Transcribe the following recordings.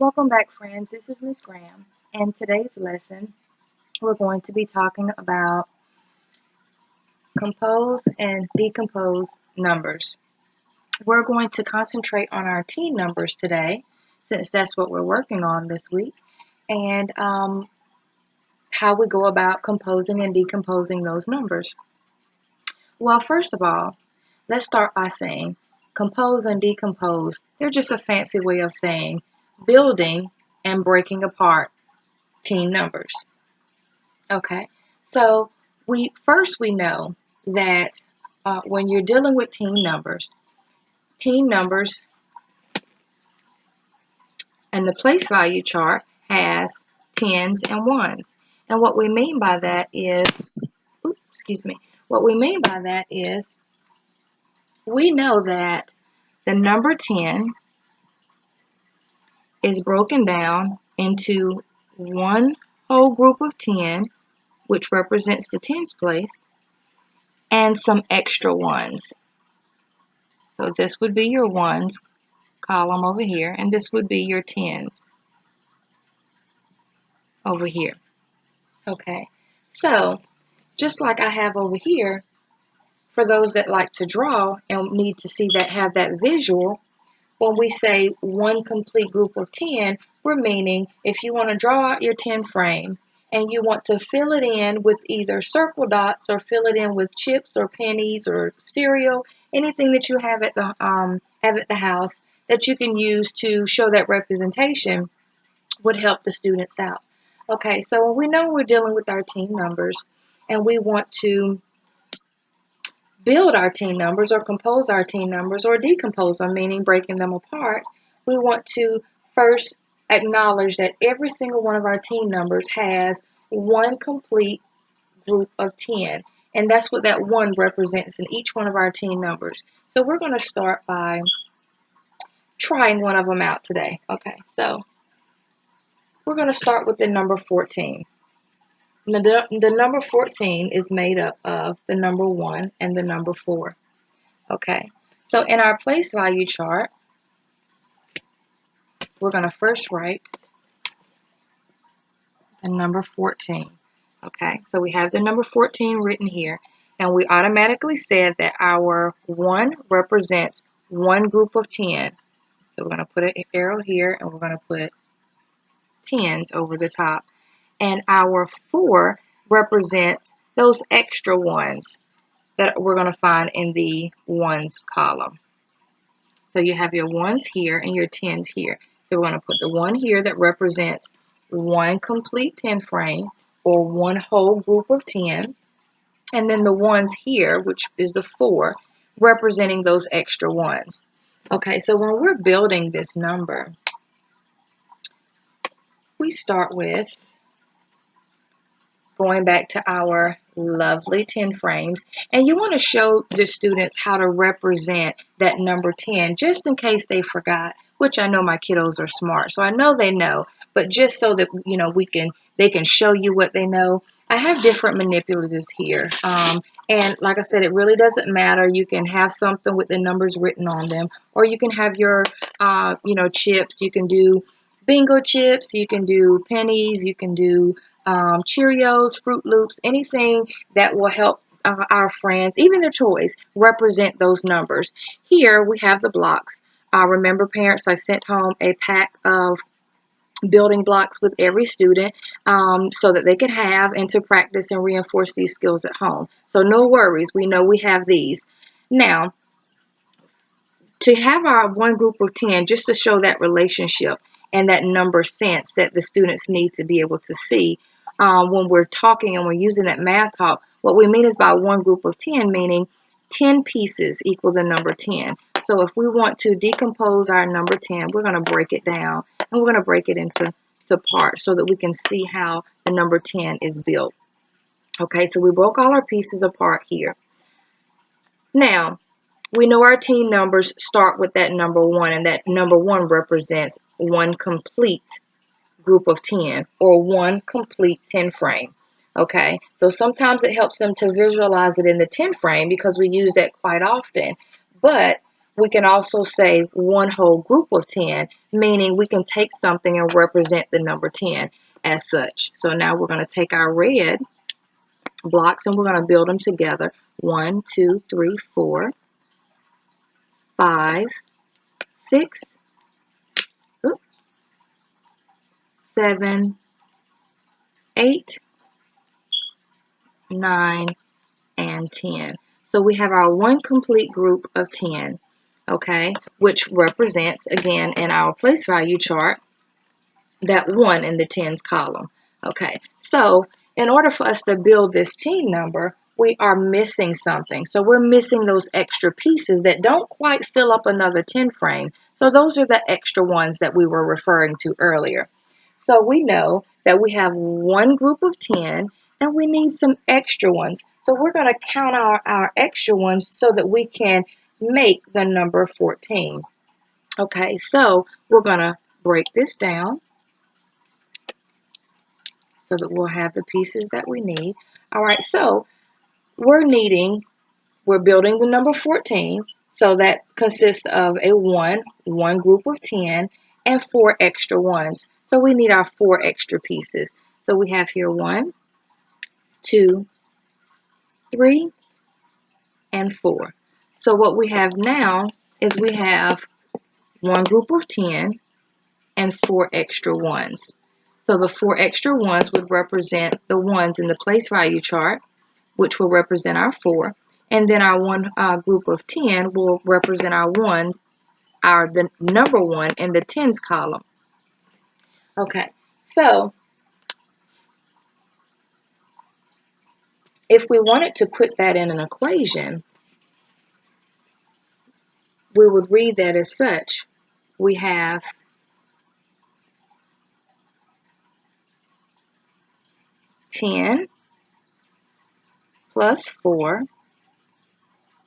Welcome back, friends. This is Miss Graham, and today's lesson we're going to be talking about compose and decompose numbers. We're going to concentrate on our teen numbers today, since that's what we're working on this week, and how we go about composing and decomposing those numbers. Well, first of all, let's start by saying compose and decompose. They're just a fancy way of saying building and breaking apart teen numbers. Okay, so we know that when you're dealing with teen numbers and the place value chart has tens and ones. And what we mean by that is, what we mean by that is we know that the number 10 is broken down into one whole group of 10, which represents the tens place, and some extra ones. So this would be your ones column over here, and this would be your tens over here. Okay, so just like I have over here, for those that like to draw and need to see that, have that visual, when we say one complete group of 10, we're meaning if you want to draw out your 10 frame and you want to fill it in with either circle dots or fill it in with chips or pennies or cereal, anything that you have at the house that you can use to show that representation would help the students out. Okay, so we know we're dealing with our teen numbers and we want to build our teen numbers or compose our teen numbers or decompose them, meaning breaking them apart. We want to first acknowledge that every single one of our teen numbers has one complete group of 10. And that's what that one represents in each one of our teen numbers. So we're going to start by trying one of them out today. Okay, so we're going to start with the number 14. The number 14 is made up of the number 1 and the number 4. Okay, so in our place value chart, we're going to first write the number 14. Okay, so we have the number 14 written here, and we automatically said that our 1 represents one group of 10. So we're going to put an arrow here, and we're going to put tens over the top. And our 4 represents those extra ones that we're going to find in the ones column. So you have your ones here and your tens here. So we're going to put the 1 here that represents one complete 10 frame or one whole group of 10. And then the ones here, which is the 4, representing those extra ones. Okay, so when we're building this number, we start with going back to our lovely 10 frames, and you want to show the students how to represent that number 10 just in case they forgot, which I know my kiddos are smart, so I know they know, but just so that they can show you what they know. I have different manipulatives here, and like I said, it really doesn't matter. You can have something with the numbers written on them, or you can have your chips. You can do bingo chips, you can do pennies, you can do Cheerios, Fruit Loops, anything that will help our friends, even their toys, represent those numbers. Here we have the blocks. Remember, parents, I sent home a pack of building blocks with every student so that they could have and to practice and reinforce these skills at home. So no worries, we know we have these. Now, to have our one group of 10, just to show that relationship and that number sense that the students need to be able to see when we're talking and we're using that math talk, what we mean is by one group of 10, meaning 10 pieces equal the number 10. So if we want to decompose our number 10, we're going to break it down, and we're going to break it into parts so that we can see how the number 10 is built. Okay, so we broke all our pieces apart here. Now, we know our teen numbers start with that number 1, and that number 1 represents one complete group of 10 or one complete 10 frame. Okay, so sometimes it helps them to visualize it in the 10 frame because we use that quite often. But We can also say one whole group of 10, meaning we can take something and represent the number 10 as such. So now we're going to take our red blocks and we're going to build them together. 1, 2, 3, 4, 5, 6, 7, 8, 9, and 10. So we have our one complete group of 10, okay, which represents, again, in our place value chart, that 1 in the tens column. Okay, so in order for us to build this team number, we are missing something. So we're missing those extra pieces that don't quite fill up another 10 frame. So those are the extra ones that we were referring to earlier. So we know that we have one group of 10 and we need some extra ones. So we're going to count our extra ones so that we can make the number 14. Okay, so we're going to break this down so that we'll have the pieces that we need. All right, so we're building the number 14. So that consists of a 1, one group of 10, and 4 extra ones. So we need our 4 extra pieces. So we have here 1, 2, 3, and 4. So what we have now is we have one group of 10 and 4 extra ones. So the 4 extra ones would represent the ones in the place value chart, which will represent our 4. And then our one group of 10 will represent our 1, the number 1 in the tens column. Okay, so if we wanted to put that in an equation, we would read that as such. We have 10 plus 4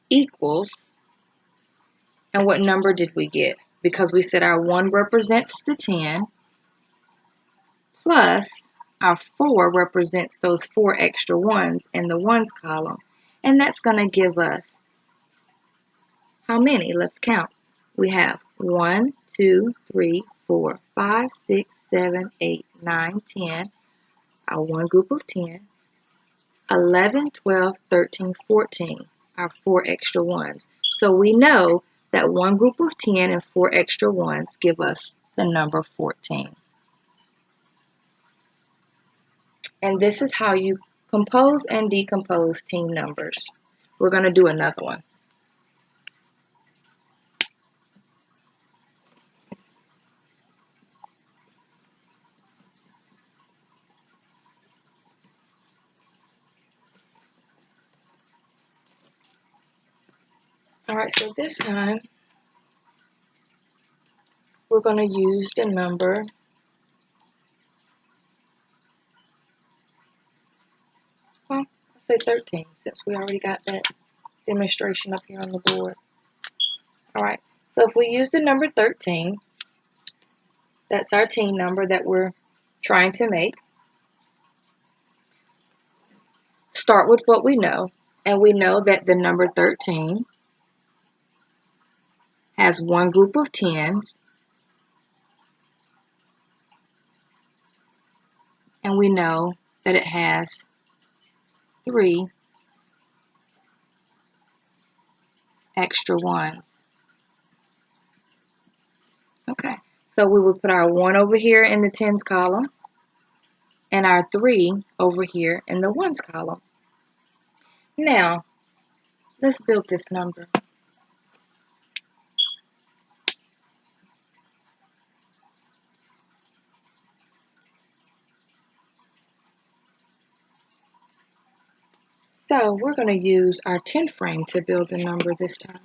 equals, and what number did we get? Because we said our 1 represents the 10, plus our 4 represents those 4 extra ones in the ones column. And that's going to give us how many? Let's count. We have 1, 2, 3, 4, 5, 6, 7, 8, 9, 10, our one group of 10, 11, 12, 13, 14, our 4 extra ones. So we know that one group of 10 and 4 extra ones give us the number 14. And this is how you compose and decompose team numbers. We're going to do another one. All right, so this time we're going to use the number 13, since we already got that demonstration up here on the board. All right, so if we use the number 13, that's our team number that we're trying to make. Start with what we know, and we know that the number 13 has one group of 10s, and we know that it has 3 extra ones. Okay, so we would put our 1 over here in the tens column and our 3 over here in the ones column. Now, let's build this number. So we're going to use our 10 frame to build the number this time.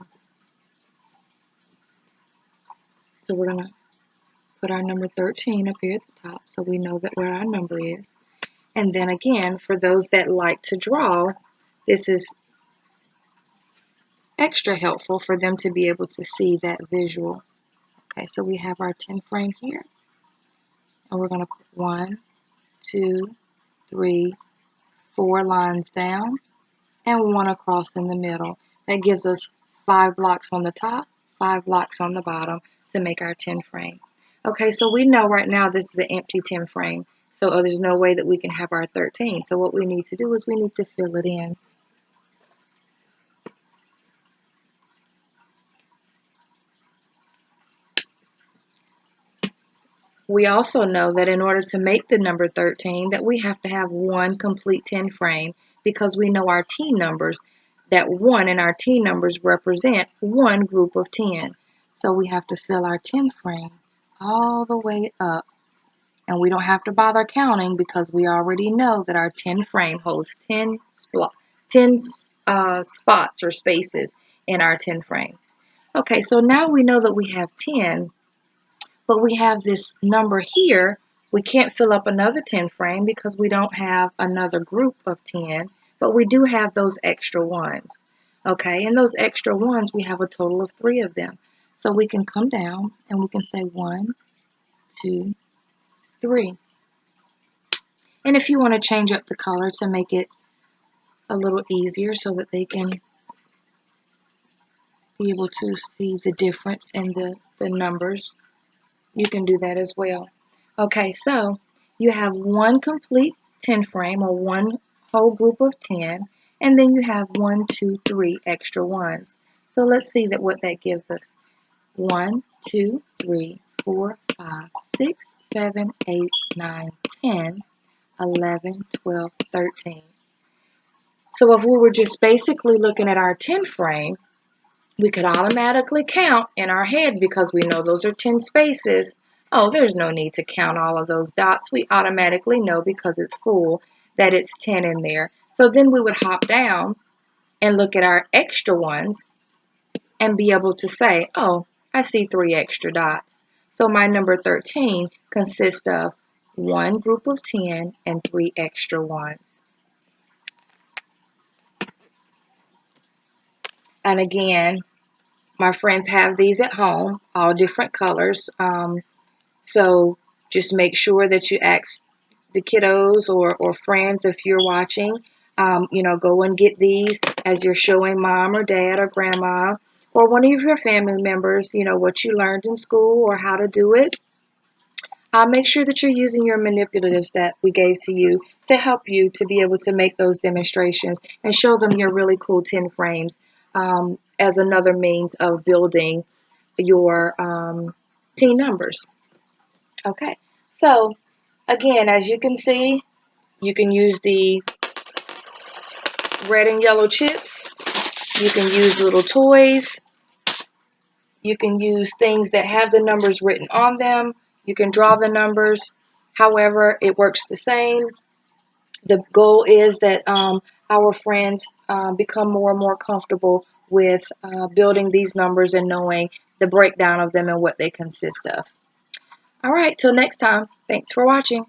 So we're going to put our number 13 up here at the top so we know that where our number is. And then again, for those that like to draw, this is extra helpful for them to be able to see that visual. Okay, so we have our 10 frame here. And we're going to put 1, 2, 3, 4 lines down and 1 across in the middle. That gives us 5 blocks on the top 5 blocks on the bottom to make our 10 frame. Okay, so we know right now this is an empty 10 frame, so there's no way that we can have our 13. So what we need to do is we need to fill it in. We also know that in order to make the number 13 that we have to have one complete 10 frame, because we know our T numbers, that 1 in our T numbers represent one group of 10. So we have to fill our 10 frame all the way up. And we don't have to bother counting because we already know that our 10 frame holds 10 spots or spaces in our 10 frame. Okay, so now we know that we have 10. But we have this number here. We can't fill up another 10 frame because we don't have another group of 10, but we do have those extra ones. Okay, and those extra ones, we have a total of 3 of them. So we can come down and we can say 1, 2, 3. And if you want to change up the color to make it a little easier so that they can be able to see the difference in the numbers, you can do that as well. Okay, so you have one complete 10 frame or one whole group of 10, and then you have 1, 2, 3 extra ones. So let's see what that gives us. 1, 2, 3, 4, 5, 6, 7, 8, 9, 10, 11, 12, 13. So if we were just basically looking at our 10 frame, we could automatically count in our head because we know those are 10 spaces. Oh, there's no need to count all of those dots. We automatically know because it's full that it's 10 in there. So then we would hop down and look at our extra ones and be able to say, oh, I see 3 extra dots. So my number 13 consists of one group of 10 and 3 extra ones. And again, my friends have these at home, all different colors. So just make sure that you ask the kiddos or friends if you're watching, go and get these as you're showing mom or dad or grandma or one of your family members, what you learned in school or how to do it. Make sure that you're using your manipulatives that we gave to you to help you to be able to make those demonstrations and show them your really cool 10 frames as another means of building your teen numbers. Okay, so again, as you can see, you can use the red and yellow chips. You can use little toys. You can use things that have the numbers written on them. You can draw the numbers. However, it works the same. The goal is that our friends become more and more comfortable with building these numbers and knowing the breakdown of them and what they consist of. All right, till next time. Thanks for watching.